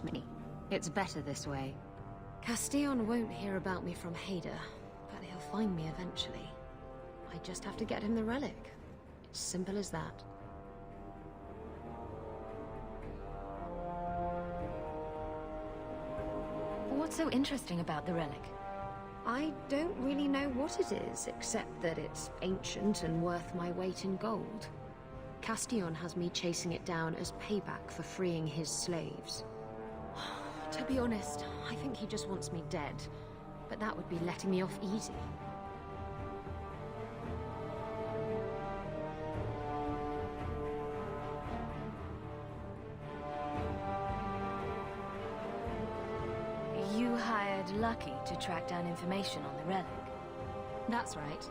me. It's better this way. Castillon won't hear about me from Hader, but he'll find me eventually. I just have to get him the relic. It's simple as that. What's so interesting about the relic? I don't really know what it is, except that it's ancient and worth my weight in gold. Castillon has me chasing it down as payback for freeing his slaves. To be honest, I think he just wants me dead, but that would be letting me off easy. You hired Lucky to track down information on the relic. That's right.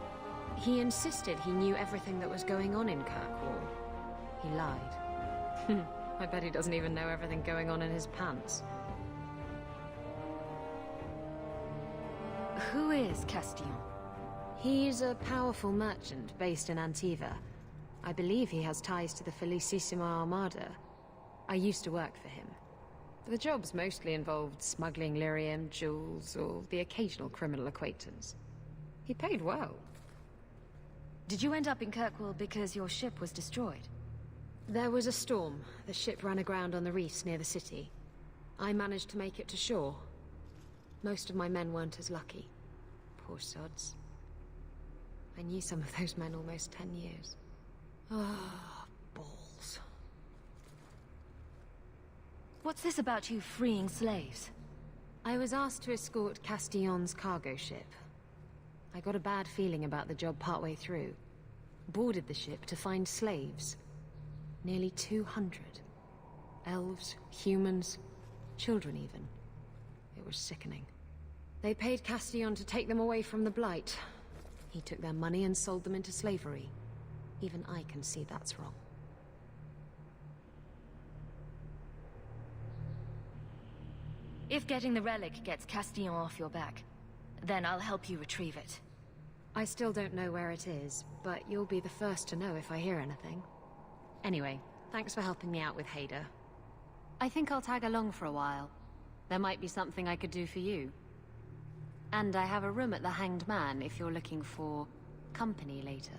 He insisted he knew everything that was going on in Kirkwall. He lied. I bet he doesn't even know everything going on in his pants. Who is Castillon? He's a powerful merchant based in Antiva. I believe he has ties to the Felicissima Armada. I used to work for him. The jobs mostly involved smuggling lyrium, jewels, or the occasional criminal acquaintance. He paid well. Did you end up in Kirkwall because your ship was destroyed? There was a storm. The ship ran aground on the reefs near the city. I managed to make it to shore. Most of my men weren't as lucky. Poor sods. I knew some of those men almost 10 years. Ah, balls. What's this about you freeing slaves? I was asked to escort Castillon's cargo ship. I got a bad feeling about the job partway through. Boarded the ship to find slaves. Nearly 200. Elves, humans, children even. It was sickening. They paid Castillon to take them away from the Blight. He took their money and sold them into slavery. Even I can see that's wrong. If getting the relic gets Castillon off your back, then I'll help you retrieve it. I still don't know where it is, but you'll be the first to know if I hear anything. Anyway, thanks for helping me out with Hader. I think I'll tag along for a while. There might be something I could do for you. And I have a room at the Hanged Man if you're looking for company later.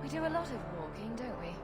We do a lot of walking, don't we?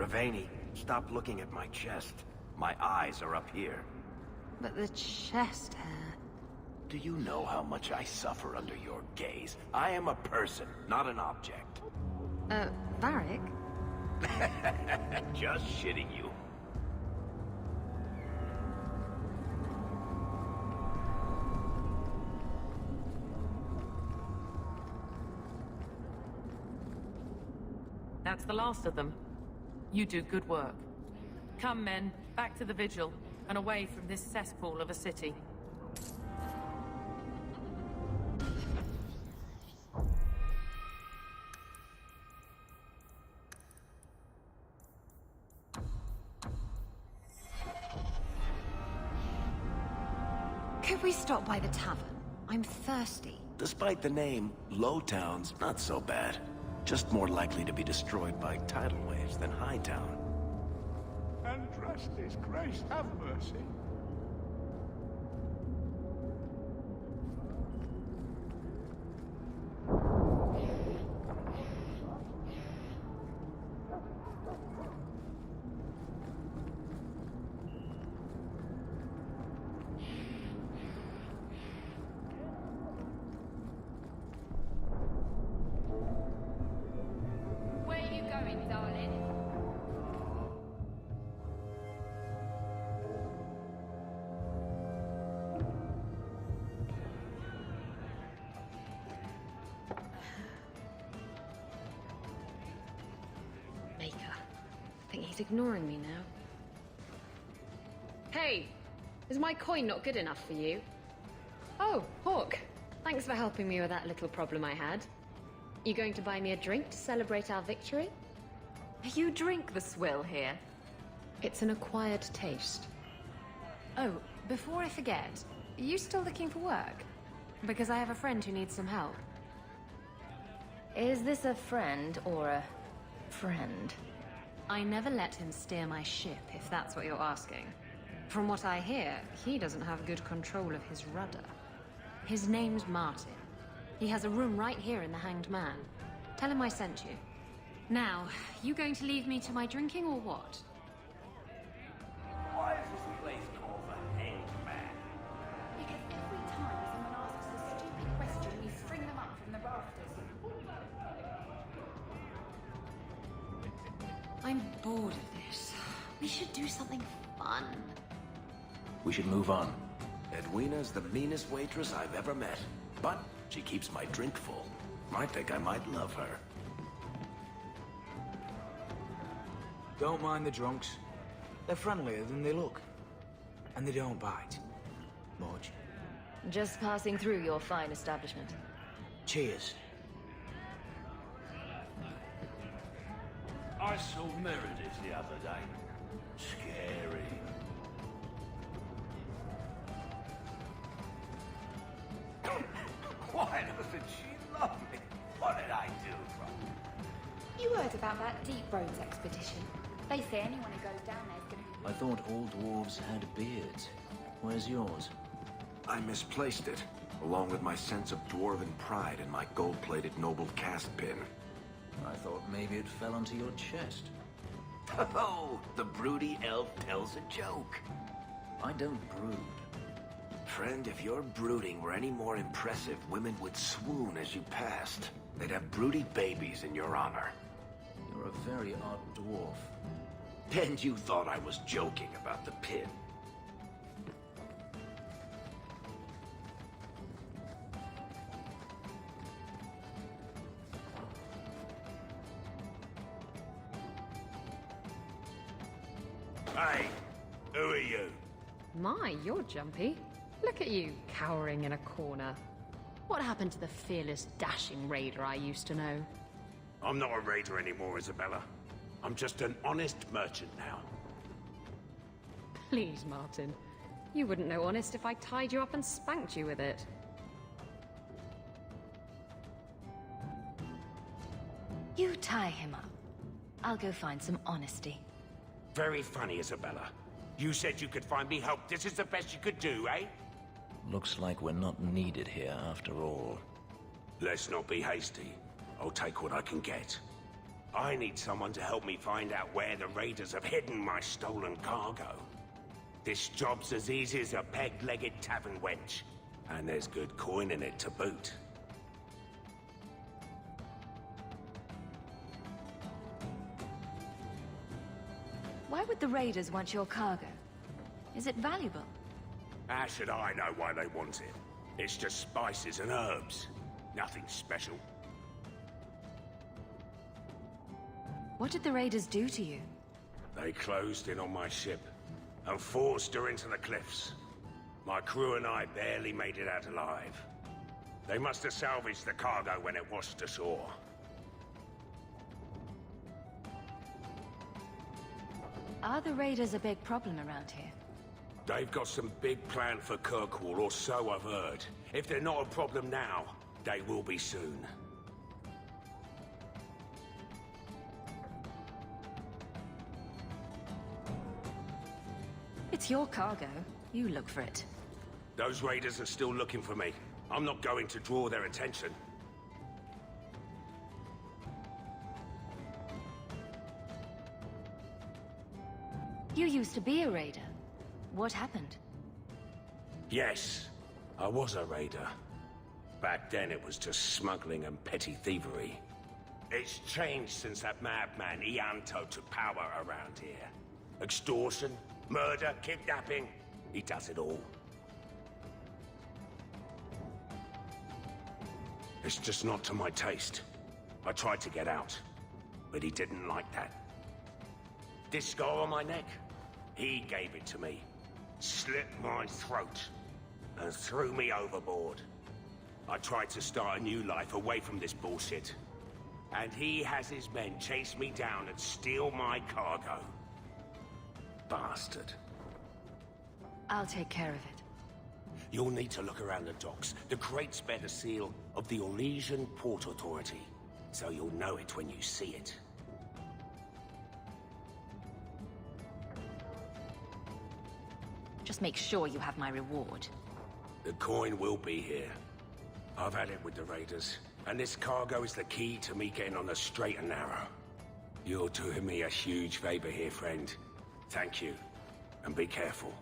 Ravani, stop looking at my chest. My eyes are up here. But the chest hair... Do you know how much I suffer under your gaze? I am a person, not an object. Varric? Just shitting you. That's the last of them. You do good work. Come, men, back to the vigil, and away from this cesspool of a city. Could we stop by the tavern? I'm thirsty. Despite the name, Lowtown's not so bad. Just more likely to be destroyed by tidal waves than Hightown. Andraste's grace, have mercy. Where are you going, darling? Maker. I think he's ignoring me now. Hey! Is my coin not good enough for you? Oh, Hawk. Thanks for helping me with that little problem I had. You going to buy me a drink to celebrate our victory? You drink the swill here. It's an acquired taste. Oh, before I forget, are you still looking for work? Because I have a friend who needs some help. Is this a friend or a friend? I never let him steer my ship, if that's what you're asking. From what I hear, he doesn't have good control of his rudder. His name's Martin. He has a room right here in the Hanged Man. Tell him I sent you. Now, you going to leave me to my drinking or what? Why is this place called the Hanged Man? Because every time someone asks a stupid question, we string them up from the rafters. I'm bored of this. We should do something fun. We should move on. Edwina's the meanest waitress I've ever met. But she keeps my drink full. I think I might love her. Don't mind the drunks. They're friendlier than they look. And they don't bite. Much. Just passing through your fine establishment. Cheers. I saw Meredith the other day. Scary. Why doesn't she love me? What did I do wrong? You heard about that Deep Roads expedition? They say anyone who goes down there is going to be... I thought all dwarves had beards. Where's yours? I misplaced it, along with my sense of dwarven pride and my gold-plated noble cast pin. I thought maybe it fell onto your chest. Oh, the broody elf tells a joke. I don't brood. Friend, if your brooding were any more impressive, women would swoon as you passed. They'd have broody babies in your honor. You're a very odd dwarf. And you thought I was joking about the pin. Hey, who are you? My, you're jumpy. Look at you, cowering in a corner. What happened to the fearless, dashing raider I used to know? I'm not a raider anymore, Isabella. I'm just an honest merchant now. Please, Martin. You wouldn't know honest if I tied you up and spanked you with it. You tie him up. I'll go find some honesty. Very funny, Isabella. You said you could find me help. This is the best you could do, eh? Looks like we're not needed here after all. Let's not be hasty. I'll take what I can get. I need someone to help me find out where the raiders have hidden my stolen cargo. This job's as easy as a peg-legged tavern wench. And there's good coin in it to boot. Why would the raiders want your cargo? Is it valuable? How should I know why they want it? It's just spices and herbs. Nothing special. What did the raiders do to you? They closed in on my ship and forced her into the cliffs. My crew and I barely made it out alive. They must have salvaged the cargo when it washed ashore. Are the raiders a big problem around here? They've got some big plan for Kirkwall, or so I've heard. If they're not a problem now, they will be soon. It's your cargo. You look for it. Those raiders are still looking for me. I'm not going to draw their attention. You used to be a raider. What happened? Yes, I was a raider. Back then it was just smuggling and petty thievery. It's changed since that madman Ianto took power around here. Extortion, murder, kidnapping. He does it all. It's just not to my taste. I tried to get out, but he didn't like that. This scar on my neck, he gave it to me. Slit my throat and threw me overboard. I tried to start a new life away from this bullshit. And he has his men chase me down and steal my cargo. Bastard. I'll take care of it. You'll need to look around the docks. The crates bear the seal of the Orlesian Port Authority, so you'll know it when you see it. Just make sure you have my reward. The coin will be here. I've had it with the raiders, and this cargo is the key to me getting on the straight and narrow. You're doing me a huge favor here, friend. Thank you, and be careful.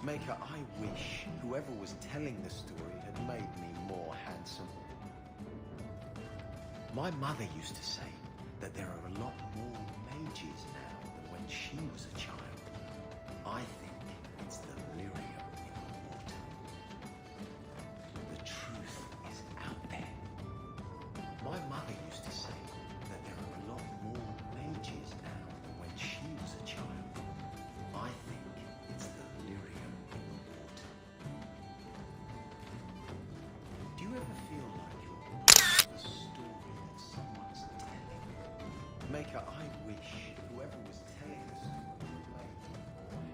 Maker, I wish whoever was telling the story had made me more handsome. My mother used to say that there are a lot more mages now than when she was a child. I think it's the lyrium in the water. The truth is out there. My mother used to say that there are a lot more mages now than when she was a child. I think it's the lyrium in the water. Do you ever feel like you're part of a story that someone's telling? Maker, I wish whoever was telling the story made me more handsome.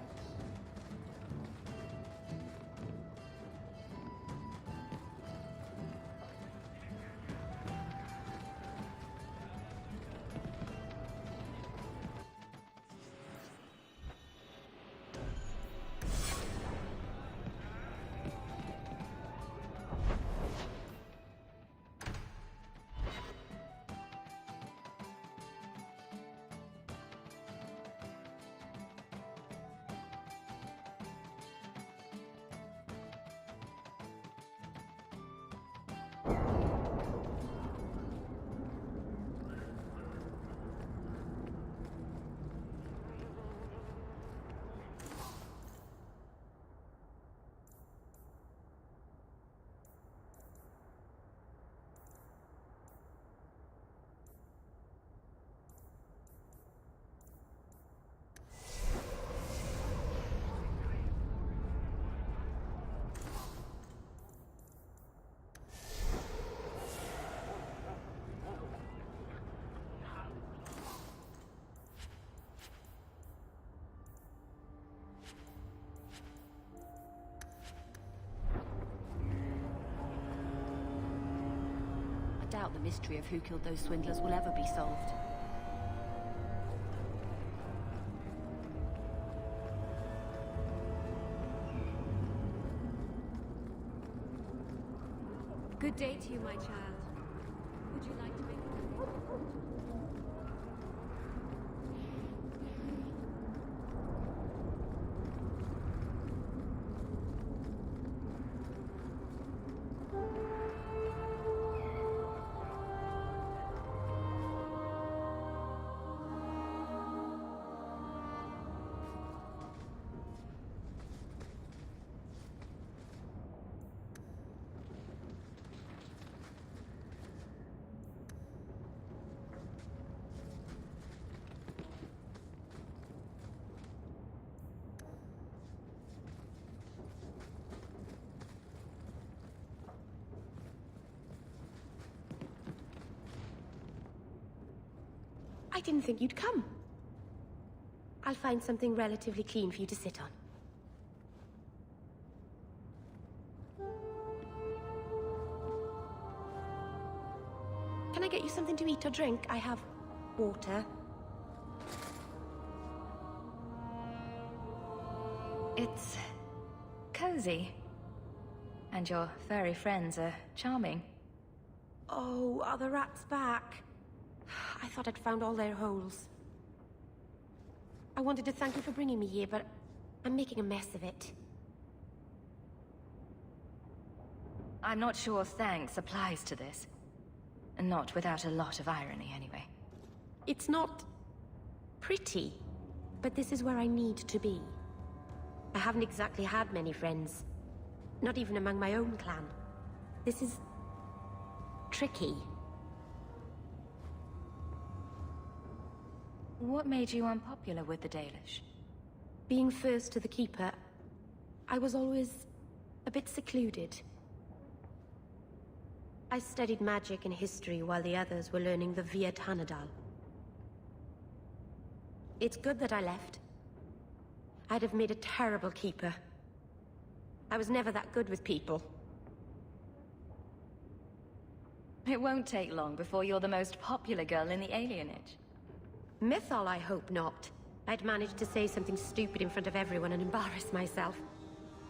doubt the mystery of who killed those swindlers will ever be solved. Good day to you, my child. Would you like to make... I didn't think you'd come. I'll find something relatively clean for you to sit on. Can I get you something to eat or drink? I have water. It's cozy. And your furry friends are charming. Oh, are the rats back? I thought I'd found all their holes. I wanted to thank you for bringing me here, but I'm making a mess of it. I'm not sure thanks applies to this. Not without a lot of irony, anyway. It's not pretty, but this is where I need to be. I haven't exactly had many friends. Not even among my own clan. This is... tricky. What made you unpopular with the Dalish? Being first to the Keeper, I was always a bit secluded. I studied magic and history while the others were learning the Via Tanadal. It's good that I left. I'd have made a terrible Keeper. I was never that good with people. It won't take long before you're the most popular girl in the alienage. Mythol, I hope not. I'd managed to say something stupid in front of everyone and embarrass myself.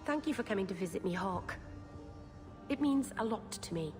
Thank you for coming to visit me, Hawk. It means a lot to me.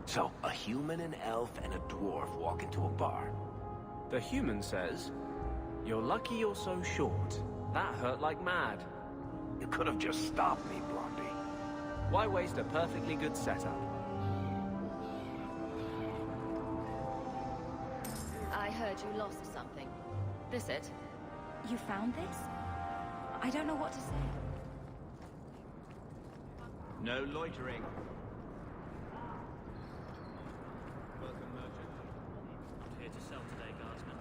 So, a human, an elf, and a dwarf walk into a bar. The human says, "You're lucky you're so short. That hurt like mad." You could have just stopped me, Blondie. Why waste a perfectly good setup? I heard you lost something. This it? You found this? I don't know what to say. No loitering. Welcome, merchant. Not here to sell today, guardsman.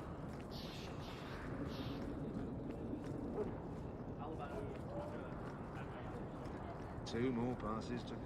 2 more passes to go.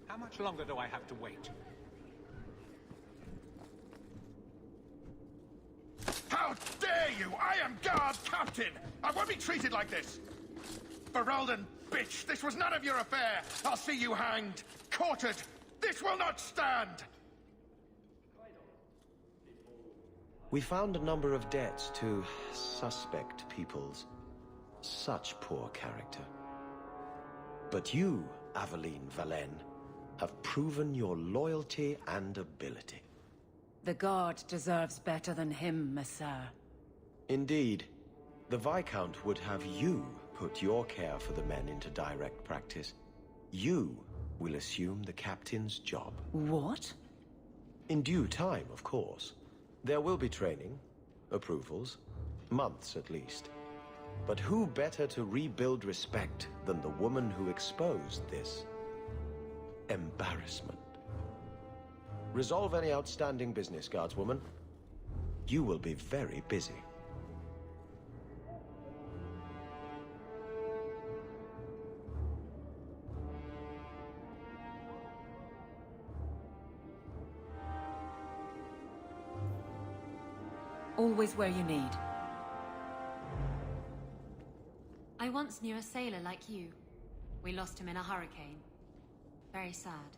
How much longer do I have to wait? How dare you! I am guard captain! I won't be treated like this! Ferelden, bitch, this was none of your affair! I'll see you hanged, quartered! This will not stand! We found a number of debts to suspect peoples. Such poor character. But you, Aveline Valen, have proven your loyalty and ability. The guard deserves better than him, Messire. Indeed. The Viscount would have you put your care for the men into direct practice. You will assume the captain's job. What? In due time, of course. There will be training, approvals, months at least. But who better to rebuild respect than the woman who exposed this embarrassment? Resolve any outstanding business, guardswoman. You will be very busy. Always where you need. I once knew a sailor like you. We lost him in a hurricane. Very sad.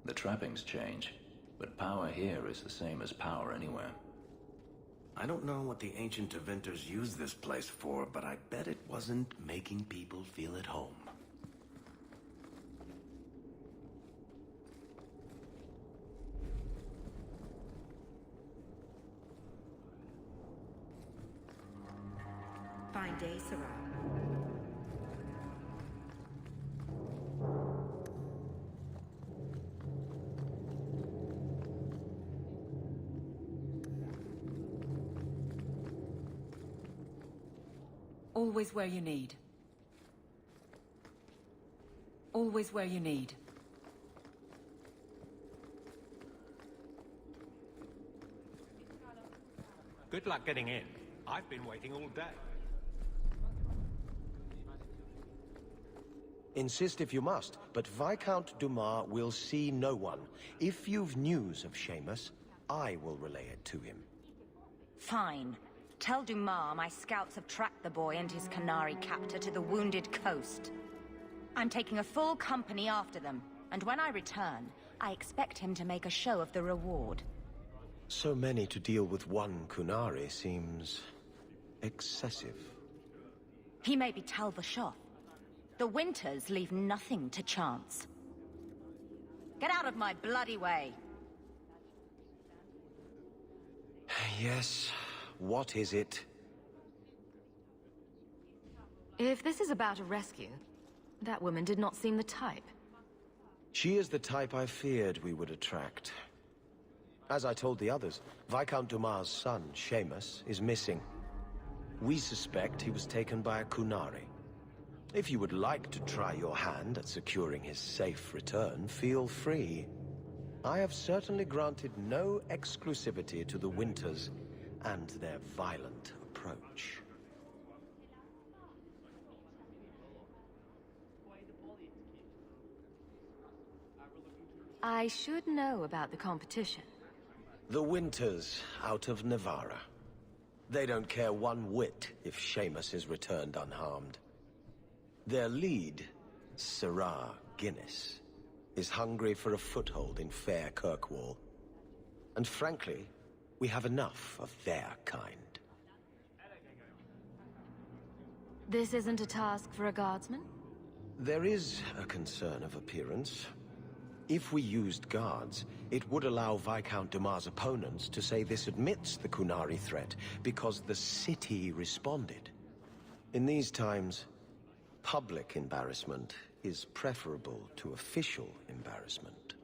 The trappings change, but power here is the same as power anywhere. I don't know what the ancient Tevinters used this place for, but I bet it wasn't making people feel at home. Fine day, Sarah. Always where you need. Always where you need. Good luck getting in. I've been waiting all day. Insist if you must, but Viscount Dumas will see no one. If you've news of Seamus, I will relay it to him. Fine. Tell Dumas my scouts have tracked the boy and his Canary captor to the wounded coast. I'm taking a full company after them, and when I return, I expect him to make a show of the reward. So many to deal with one Kunari seems excessive. He may be Tal Vashoth. The Winters leave nothing to chance. Get out of my bloody way! Yes, what is it? If this is about a rescue, that woman did not seem the type. She is the type I feared we would attract. As I told the others, Viscount Dumas' son, Seamus, is missing. We suspect he was taken by a Kunari. If you would like to try your hand at securing his safe return, feel free. I have certainly granted no exclusivity to the Winters and their violent approach. I should know about the competition. The Winters out of Navarra. They don't care one whit if Seamus is returned unharmed. Their lead, Sarah Guinness, is hungry for a foothold in fair Kirkwall. And frankly, we have enough of their kind. This isn't a task for a guardsman? There is a concern of appearance. If we used guards, it would allow Viscount Dumas' opponents to say this admits the Kunari threat because the city responded. In these times, public embarrassment is preferable to official embarrassment.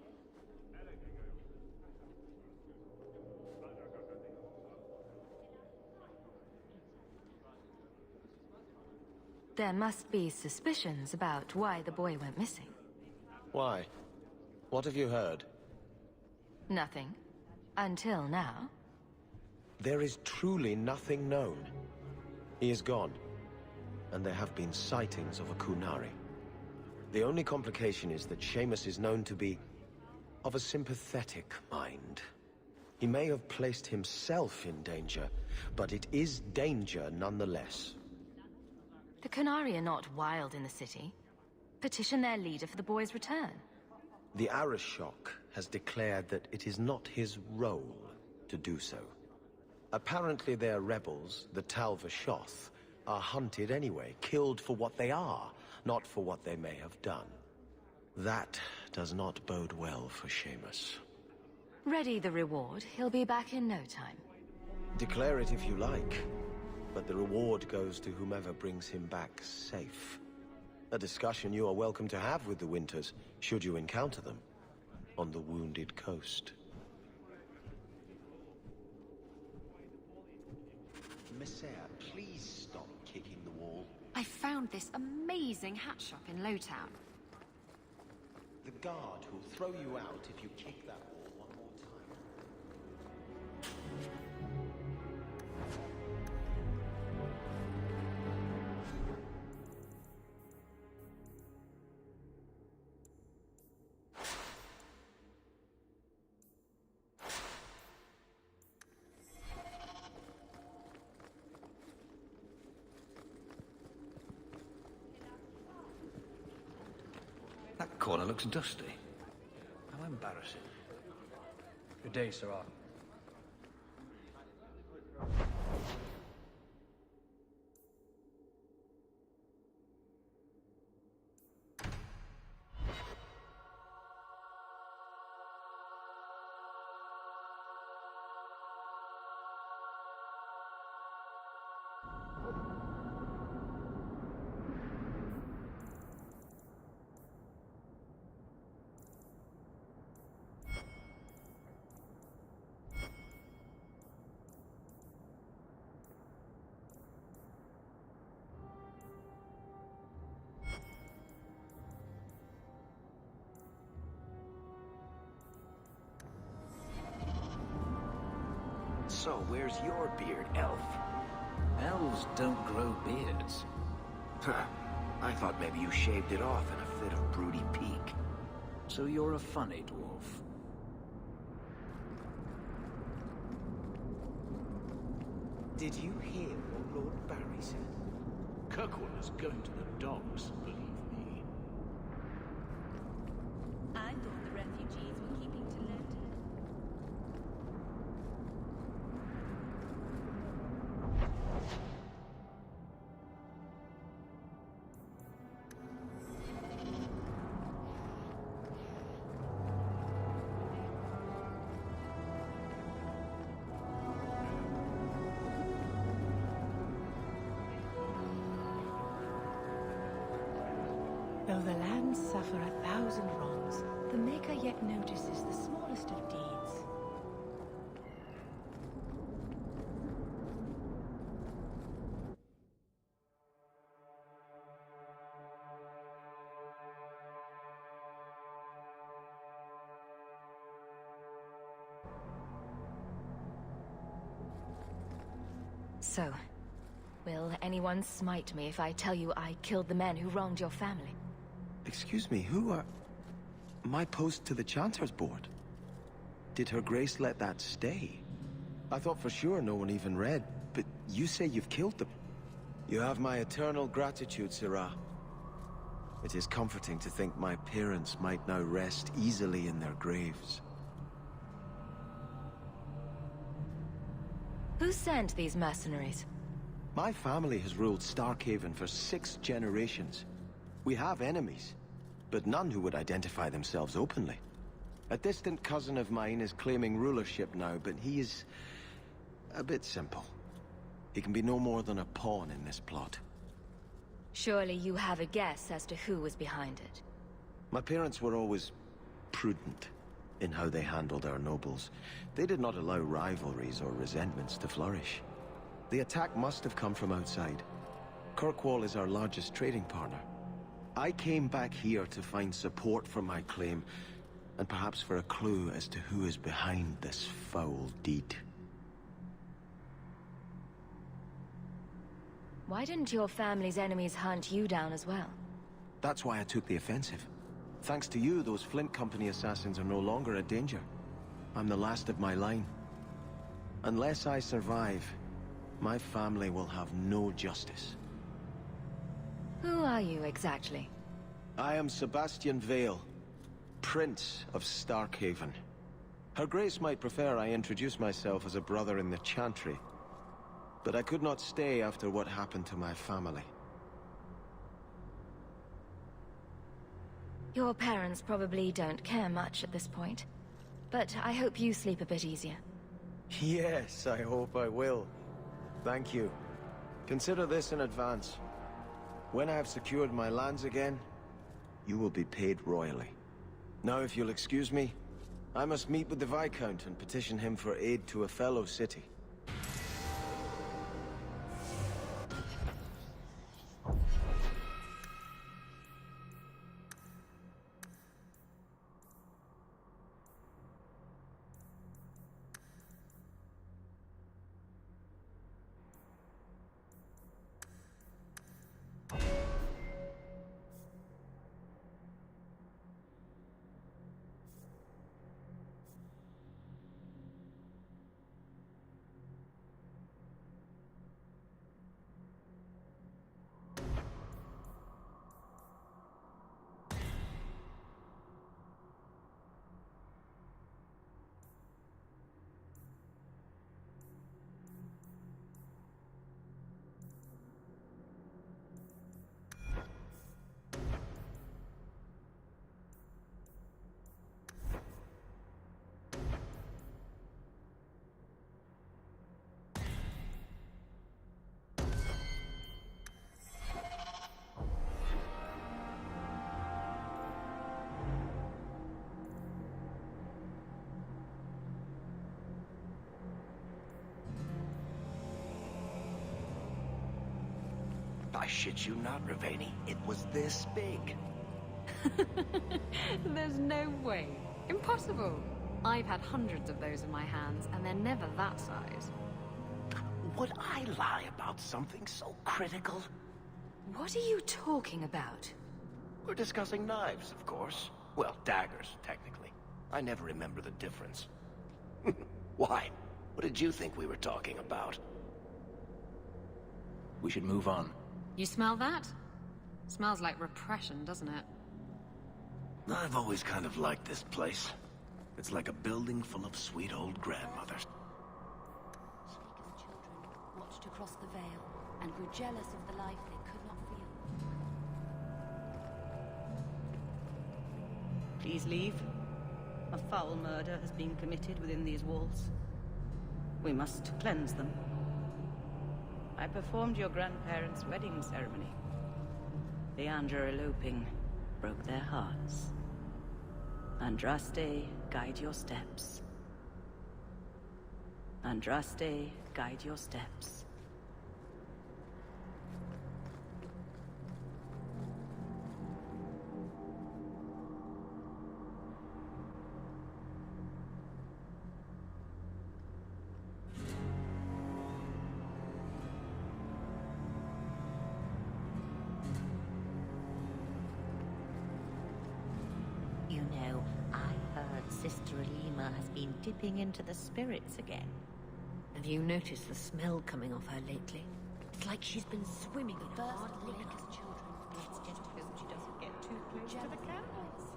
There must be suspicions about why the boy went missing. Why? What have you heard? Nothing. Until now. There is truly nothing known. He is gone. And there have been sightings of a Kunari. The only complication is that Seamus is known to be of a sympathetic mind. He may have placed himself in danger, but it is danger nonetheless. The Qunari are not wild in the city. Petition their leader for the boy's return. The Arishok has declared that it is not his role to do so. Apparently their rebels, the Tal Vashoth, are hunted anyway, killed for what they are, not for what they may have done. That does not bode well for Seamus. Ready the reward. He'll be back in no time. Declare it if you like, but the reward goes to whomever brings him back safe. A discussion you are welcome to have with the Winters, should you encounter them, on the Wounded Coast. Messiah, please stop kicking the wall. I found this amazing hat shop in Lowtown. The guard who'll throw you out if you kick that wall one more That corner looks dusty. How embarrassing. Good day, Sarah. So, where's your beard, elf? Elves don't grow beards. Huh. I thought maybe you shaved it off in a fit of broody pique. So you're a funny dwarf. Did you hear what Lord Barry said? Kirkwood is going to the dogs, believe me. I thought the refugees were keeping to London. Though the lands suffer 1,000 wrongs, the Maker yet notices the smallest of deeds. So, will anyone smite me if I tell you I killed the men who wronged your family? Excuse me, who are... My post to the Chanter's Board? Did Her Grace let that stay? I thought for sure no one even read, but you say you've killed them. You have my eternal gratitude, Sirrah. It is comforting to think my parents might now rest easily in their graves. Who sent these mercenaries? My family has ruled Starkhaven for 6 generations. We have enemies, but none who would identify themselves openly. A distant cousin of mine is claiming rulership now, but he is a bit simple. He can be no more than a pawn in this plot. Surely you have a guess as to who was behind it. My parents were always prudent in how they handled our nobles. They did not allow rivalries or resentments to flourish. The attack must have come from outside. Kirkwall is our largest trading partner. I came back here to find support for my claim, and perhaps for a clue as to who is behind this foul deed. Why didn't your family's enemies hunt you down as well? That's why I took the offensive. Thanks to you, those Flint Company assassins are no longer a danger. I'm the last of my line, Unless I survive, my family will have no justice. Who are you exactly? I am Sebastian Vale, Prince of Starkhaven. Her Grace might prefer I introduce myself as a brother in the Chantry, but I could not stay after what happened to my family. Your parents probably don't care much at this point, but I hope you sleep a bit easier. Yes, I hope I will. Thank you. Consider this in advance. When I have secured my lands again, you will be paid royally. Now, if you'll excuse me, I must meet with the Viscount and petition him for aid to a fellow city. I shit you not, Ravani. It was this big. There's no way. Impossible. I've had hundreds of those in my hands, and they're never that size. Would I lie about something so critical? What are you talking about? We're discussing knives, of course. Well, daggers, technically. I never remember the difference. Why? What did you think we were talking about? We should move on. You smell that? Smells like repression, doesn't it? I've always kind of liked this place. It's like a building full of sweet old grandmothers. Shrieker's children watched across the veil and grew jealous of the life they could not feel. Please leave. A foul murder has been committed within these walls. We must cleanse them. I performed your grandparents' wedding ceremony. The Andra eloping broke their hearts. Andraste, guide your steps. Andraste, guide your steps. You know, I heard Sister Alima has been dipping into the spirits again. Have you noticed the smell coming off her lately? It's like she's been swimming in hard liquor. It's just because she doesn't get too close to the candles.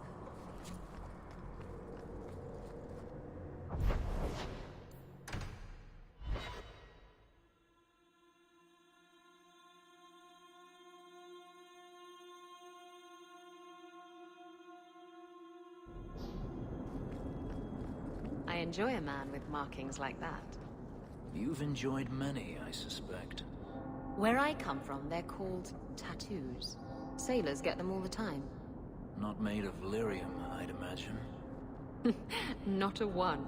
I enjoy a man with markings like that. You've enjoyed many, I suspect. Where I come from, they're called tattoos. Sailors get them all the time. Not made of lyrium, I'd imagine. Not a one.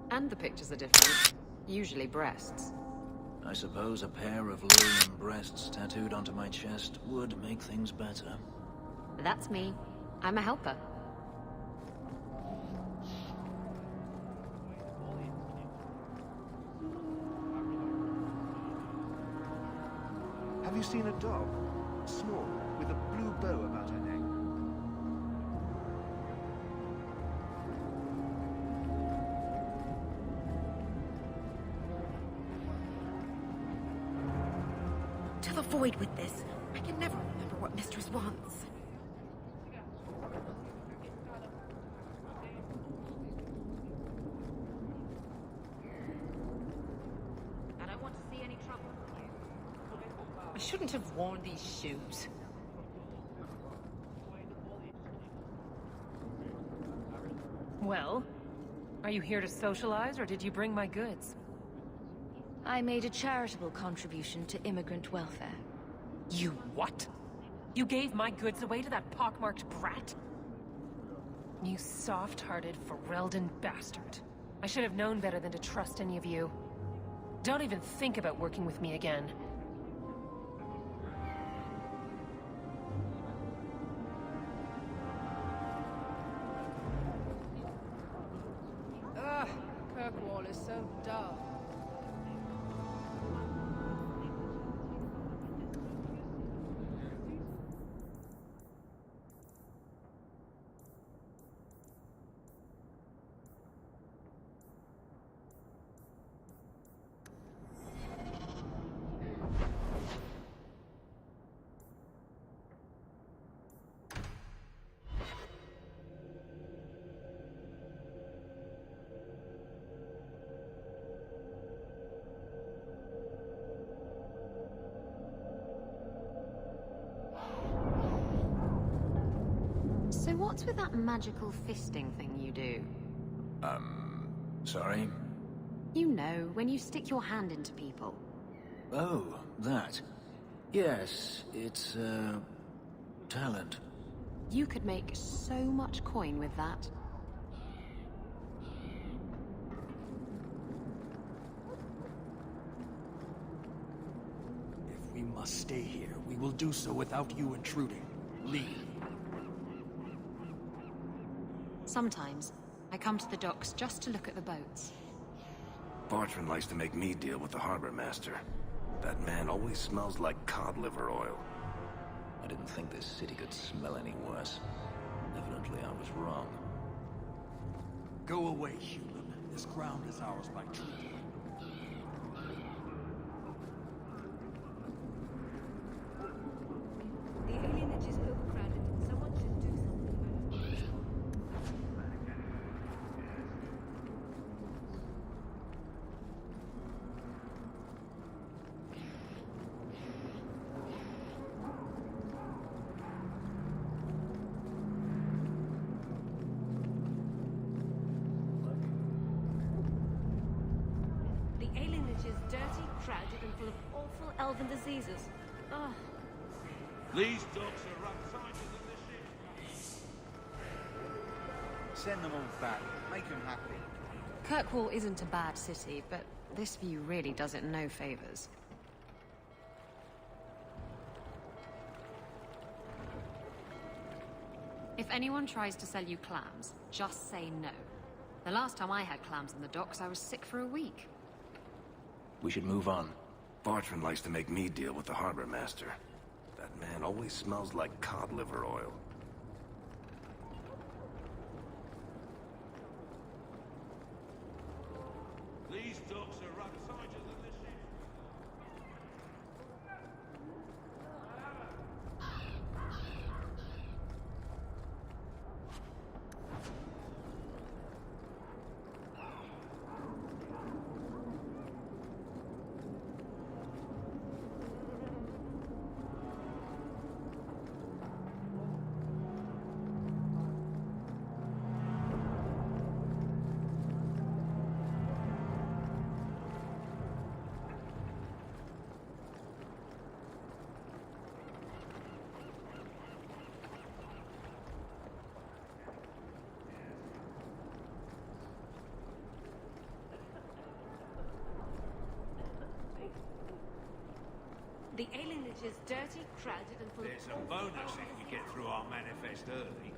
And the pictures are different. Usually breasts. I suppose a pair of lyrium breasts tattooed onto my chest would make things better. That's me. I'm a helper. Have you seen a dog? Small, with a blue bow about her neck. to the void with this. I can never remember what Mistress wants. I don't want to see any trouble from you. I shouldn't have worn these shoes. Well, are you here to socialize, or did you bring my goods? I made a charitable contribution to immigrant welfare. You what? You gave my goods away to that pockmarked brat? You soft-hearted Ferelden bastard. I should have known better than to trust any of you. Don't even think about working with me again. Ugh, Kirkwall is so dull. So what's with that magical fisting thing you do? Sorry? You know, when you stick your hand into people. Oh, that. Yes, it's, talent. You could make so much coin with that. If we must stay here, we will do so without you intruding. Leave. Sometimes, I come to the docks just to look at the boats. Bartram likes to make me deal with the harbor master. That man always smells like cod liver oil. I didn't think this city could smell any worse. Evidently, I was wrong. Go away, human. This ground is ours by treaty. The alienage is overcrowded. Someone should do something about it. The alienage is dirty, crowded, and full of awful elven diseases. Ugh. These docks are run tighter than the ship. Send them all back. Make them happy. Kirkwall isn't a bad city, but this view really does it no favors. If anyone tries to sell you clams, just say no. The last time I had clams in the docks, I was sick for a week. We should move on. Bartram likes to make me deal with the harbor master. That man always smells like cod liver oil. These docks are run tighter than the ship. The alienage is dirty, crowded, and full There's of a bonus if we get through our manifest early.